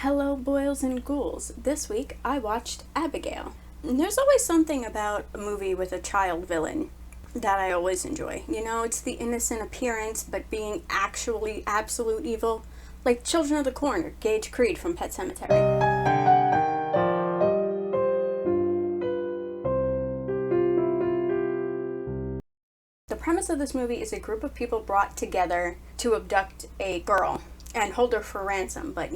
Hello, boils and ghouls. This week I watched Abigail. And there's always something about a movie with a child villain that I always enjoy. You know, it's the innocent appearance, but being actually absolute evil. Like Children of the Corn or Gage Creed from Pet Sematary. The premise of this movie is a group of people brought together to abduct a girl and hold her for ransom, but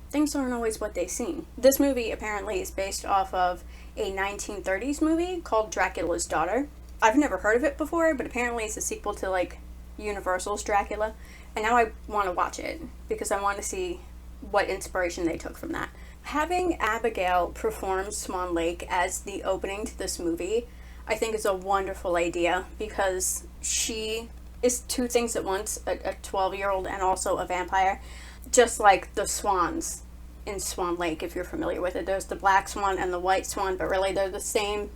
things aren't always what they seem. This movie apparently is based off of a 1930s movie called Dracula's Daughter. I've never heard of it before, but apparently it's a sequel to like Universal's Dracula, and now I want to watch it because I want to see what inspiration they took from that. Having Abigail perform Swan Lake as the opening to this movie, I think is a wonderful idea because she is two things at once, a 12-year-old and also a vampire, just like the swans in Swan Lake, if you're familiar with it. There's the black swan and the white swan, but really they're the same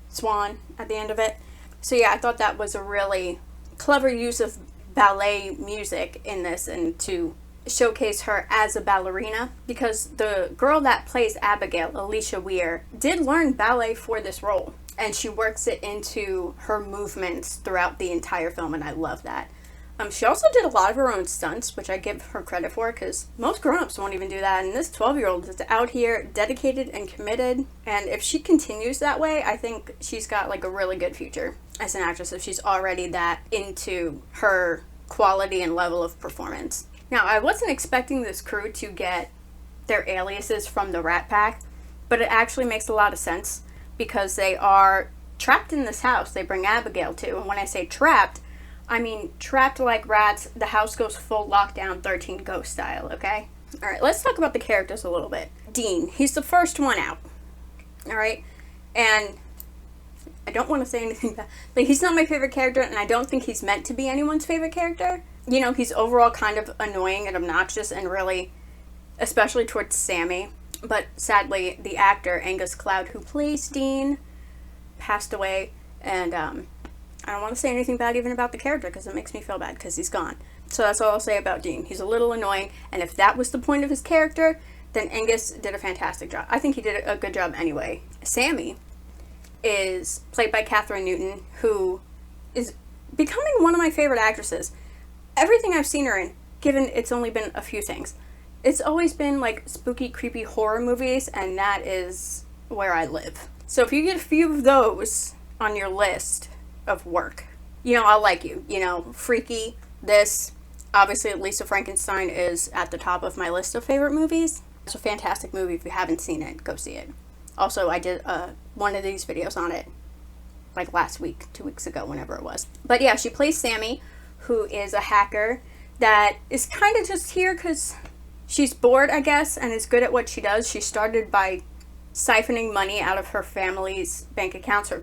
swan at the end of it. So yeah, I thought that was a really clever use of ballet music in this and to showcase her as a ballerina, because the girl that plays Abigail, Alicia Weir, did learn ballet for this role. And she works it into her movements throughout the entire film, and I love that. She also did a lot of her own stunts, which I give her credit for, because most grown-ups won't even do that, and this 12-year-old is out here dedicated and committed, and if she continues that way, I think she's got like a really good future as an actress if she's already that into her quality and level of performance. Now, I wasn't expecting this crew to get their aliases from the Rat Pack, but it actually makes a lot of sense, because they are trapped in this house they bring Abigail to. And when I say trapped, I mean trapped like rats. The house goes full lockdown 13 Ghost style, okay? Alright, let's talk about the characters a little bit. Dean, he's the first one out. Alright? And I don't want to say anything bad, but he's not my favorite character, and I don't think he's meant to be anyone's favorite character. You know, he's overall kind of annoying and obnoxious, and really, especially towards Sammy. But sadly, the actor, Angus Cloud, who plays Dean, passed away. And I don't want to say anything bad even about the character because it makes me feel bad because he's gone. So that's all I'll say about Dean. He's a little annoying. And if that was the point of his character, then Angus did a fantastic job. I think he did a good job anyway. Sammy is played by Katherine Newton, who is becoming one of my favorite actresses. Everything I've seen her in, given it's only been a few things, it's always been like spooky, creepy horror movies, and that is where I live. So if you get a few of those on your list of work, I'll like you. Freaky, this. Obviously, Lisa Frankenstein is at the top of my list of favorite movies. It's a fantastic movie. If you haven't seen it, go see it. Also, I did one of these videos on it like last week, 2 weeks ago, whenever it was. But yeah, she plays Sammy, who is a hacker that is kind of just here because she's bored, I guess, and is good at what she does. She started by siphoning money out of her family's bank accounts, her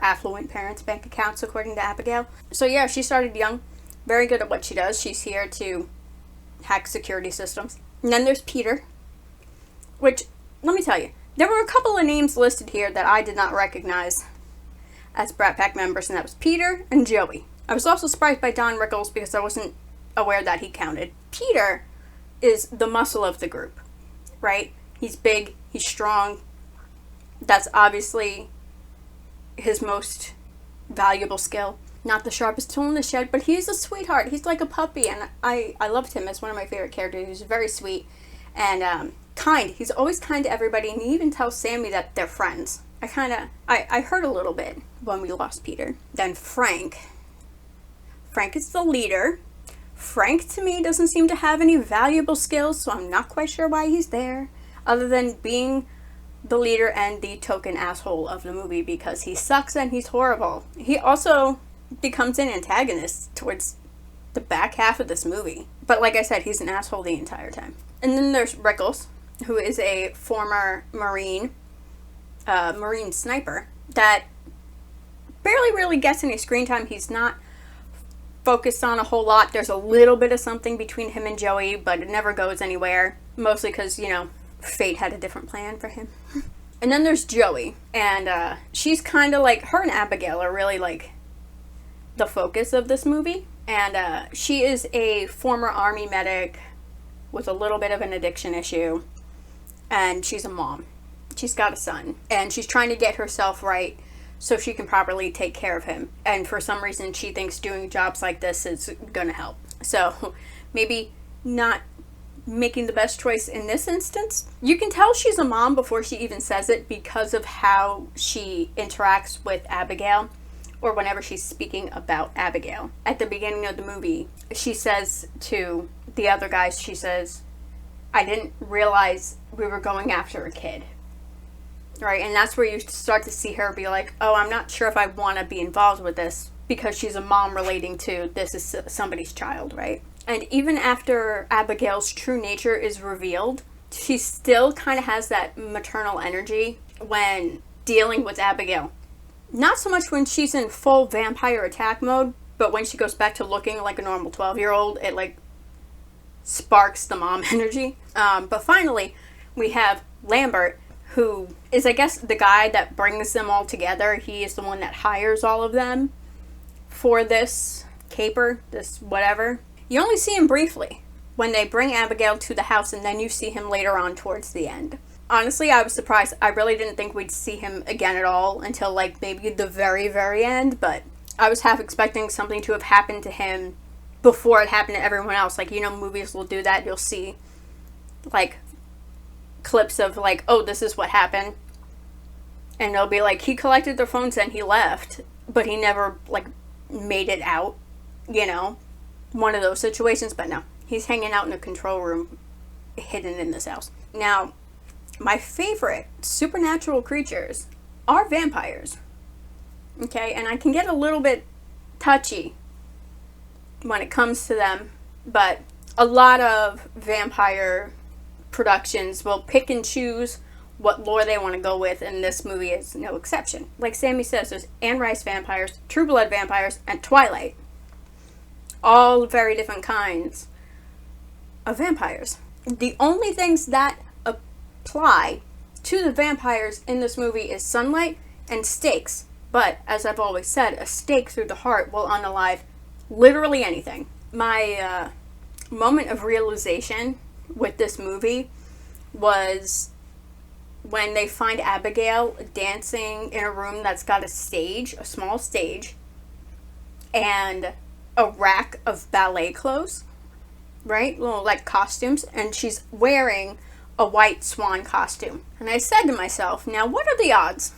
affluent parents' bank accounts, according to Abigail. So yeah, she started young, very good at what she does. She's here to hack security systems. And then there's Peter, which, let me tell you, there were a couple of names listed here that I did not recognize as Brat Pack members, and that was Peter and Joey. I was also surprised by Don Rickles because I wasn't aware that he counted. Peter is the muscle of the group, right? He's big, he's strong. That's obviously his most valuable skill. Not the sharpest tool in the shed, but he's a sweetheart. He's like a puppy, and I loved him as one of my favorite characters. He's very sweet and kind. He's always kind to everybody, and he even tells Sammy that they're friends. I hurt a little bit when we lost Peter. Then Frank is the leader. Frank, to me, doesn't seem to have any valuable skills, so I'm not quite sure why he's there, other than being the leader and the token asshole of the movie because he sucks and he's horrible. He also becomes an antagonist towards the back half of this movie. But like I said, he's an asshole the entire time. And then there's Rickles, who is a former Marine sniper that barely really gets any screen time. He's not focused on a whole lot. There's a little bit of something between him and Joey, but it never goes anywhere. Mostly because, fate had a different plan for him. And then there's Joey, and she's kind of like, her and Abigail are really like the focus of this movie. And she is a former army medic with a little bit of an addiction issue, and she's a mom. She's got a son, and she's trying to get herself right so she can properly take care of him. And for some reason, she thinks doing jobs like this is gonna help. So maybe not making the best choice in this instance. You can tell she's a mom before she even says it because of how she interacts with Abigail, or whenever she's speaking about Abigail. At the beginning of the movie, she says to the other guys, she says, I didn't realize we were going after a kid. Right? And that's where you start to see her be like, oh, I'm not sure if I want to be involved with this, because she's a mom relating to this is somebody's child, right? And even after Abigail's true nature is revealed, she still kind of has that maternal energy when dealing with Abigail. Not so much when she's in full vampire attack mode, but when she goes back to looking like a normal 12-year-old, it like sparks the mom energy. But finally, we have Lambert, who is, I guess, the guy that brings them all together. He is the one that hires all of them for this caper, this whatever. You only see him briefly when they bring Abigail to the house, and then you see him later on towards the end. Honestly, I was surprised. I really didn't think we'd see him again at all until like maybe the very, very end, but I was half expecting something to have happened to him before it happened to everyone else. Like, you know, movies will do that. You'll see like clips of like, oh, this is what happened, and they'll be like, he collected their phones and he left, but he never like made it out, you know, one of those situations. But no, he's hanging out in a control room hidden in this house. Now, my favorite supernatural creatures are vampires. Okay, and I can get a little bit touchy when it comes to them, but a lot of vampire productions will pick and choose what lore they want to go with, and this movie is no exception. Like Sammy says, there's Anne Rice vampires, True Blood vampires, and Twilight. All very different kinds of vampires. The only things that apply to the vampires in this movie is sunlight and stakes. But, as I've always said, a stake through the heart will unalive literally anything. My moment of realization with this movie was when they find Abigail dancing in a room that's got a stage, a small stage, and a rack of ballet clothes, right? Little, like, costumes, and she's wearing a white swan costume. And I said to myself, now what are the odds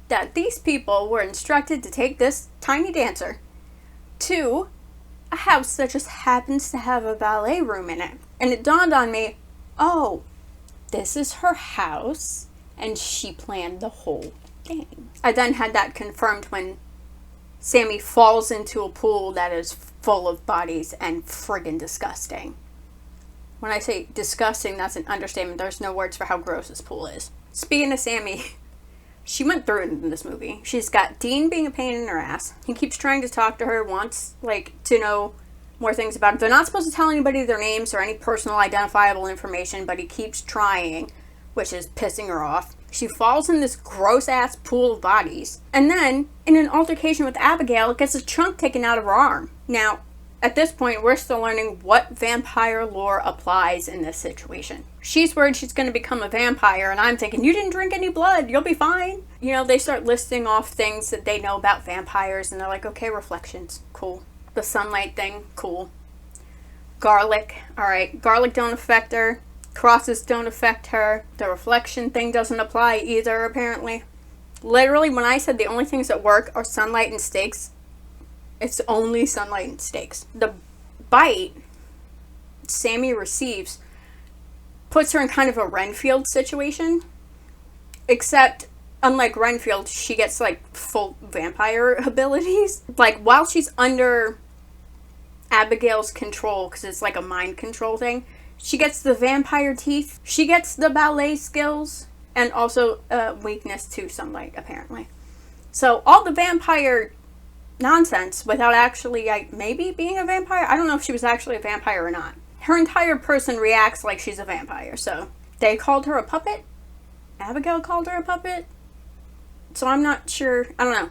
that these people were instructed to take this tiny dancer to a house that just happens to have a ballet room in it? And it dawned on me, oh, this is her house, and she planned the whole thing. I then had that confirmed when Sammy falls into a pool that is full of bodies and friggin' disgusting. When I say disgusting, that's an understatement. There's no words for how gross this pool is. Speaking of Sammy, she went through it in this movie. She's got Dean being a pain in her ass. He keeps trying to talk to her, wants, like, to know more things about it. They're not supposed to tell anybody their names or any personal identifiable information, but he keeps trying, which is pissing her off. She falls in this gross-ass pool of bodies, and then, in an altercation with Abigail, gets a chunk taken out of her arm. Now, at this point, we're still learning what vampire lore applies in this situation. She's worried she's going to become a vampire, and I'm thinking, you didn't drink any blood, you'll be fine. You know, they start listing off things that they know about vampires, and they're like, okay, reflections, cool. The sunlight thing, cool. Garlic, alright, garlic don't affect her. Crosses don't affect her. The reflection thing doesn't apply either, apparently. Literally, when I said the only things that work are sunlight and stakes, it's only sunlight and stakes. The bite Sammy receives puts her in kind of a Renfield situation. Except, unlike Renfield, she gets, like, full vampire abilities. Like, while she's under Abigail's control, because it's like a mind control thing, she gets the vampire teeth, she gets the ballet skills, and also weakness to sunlight, apparently. So, all the vampire nonsense without actually, like, maybe being a vampire. I don't know if she was actually a vampire or not. Her entire person reacts like she's a vampire, so they called her a puppet. Abigail called her a puppet. So I'm not sure. I don't know.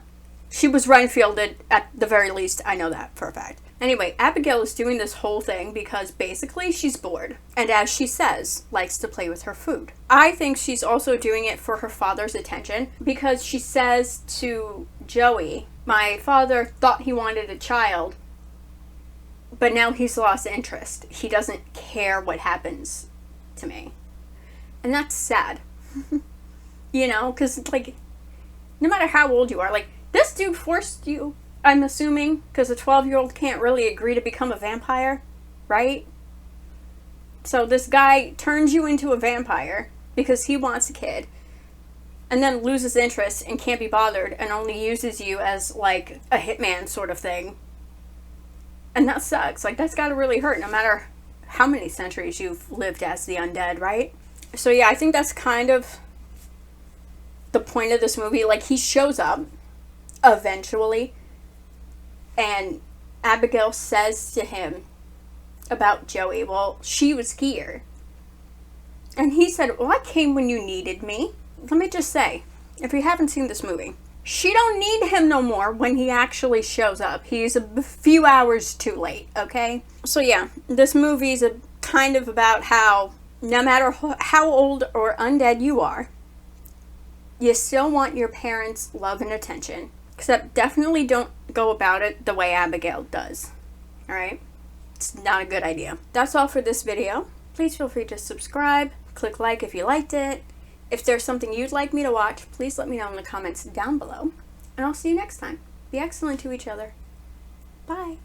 She was Renfielded at the very least. I know that for a fact. Anyway, Abigail is doing this whole thing because basically she's bored. And as she says, likes to play with her food. I think she's also doing it for her father's attention because she says to Joey, my father thought he wanted a child, but now he's lost interest. He doesn't care what happens to me. And that's sad. You know, because, like, no matter how old you are, like, this dude forced you, I'm assuming, because a 12-year-old can't really agree to become a vampire, right? So this guy turns you into a vampire because he wants a kid, and then loses interest and can't be bothered and only uses you as, like, a hitman sort of thing. And that sucks. Like, that's gotta really hurt no matter how many centuries you've lived as the undead, right? So yeah, I think that's kind of the point of this movie. Like, he shows up eventually, and Abigail says to him about Joey, well, she was here. And he said, well, I came when you needed me. Let me just say, if you haven't seen this movie, she don't need him no more when he actually shows up. He's a few hours too late, okay? So yeah, this movie's a kind of about how no matter how old or undead you are, you still want your parents' love and attention. Except definitely don't go about it the way Abigail does. Alright? It's not a good idea. That's all for this video. Please feel free to subscribe. Click like if you liked it. If there's something you'd like me to watch, please let me know in the comments down below. And I'll see you next time. Be excellent to each other. Bye.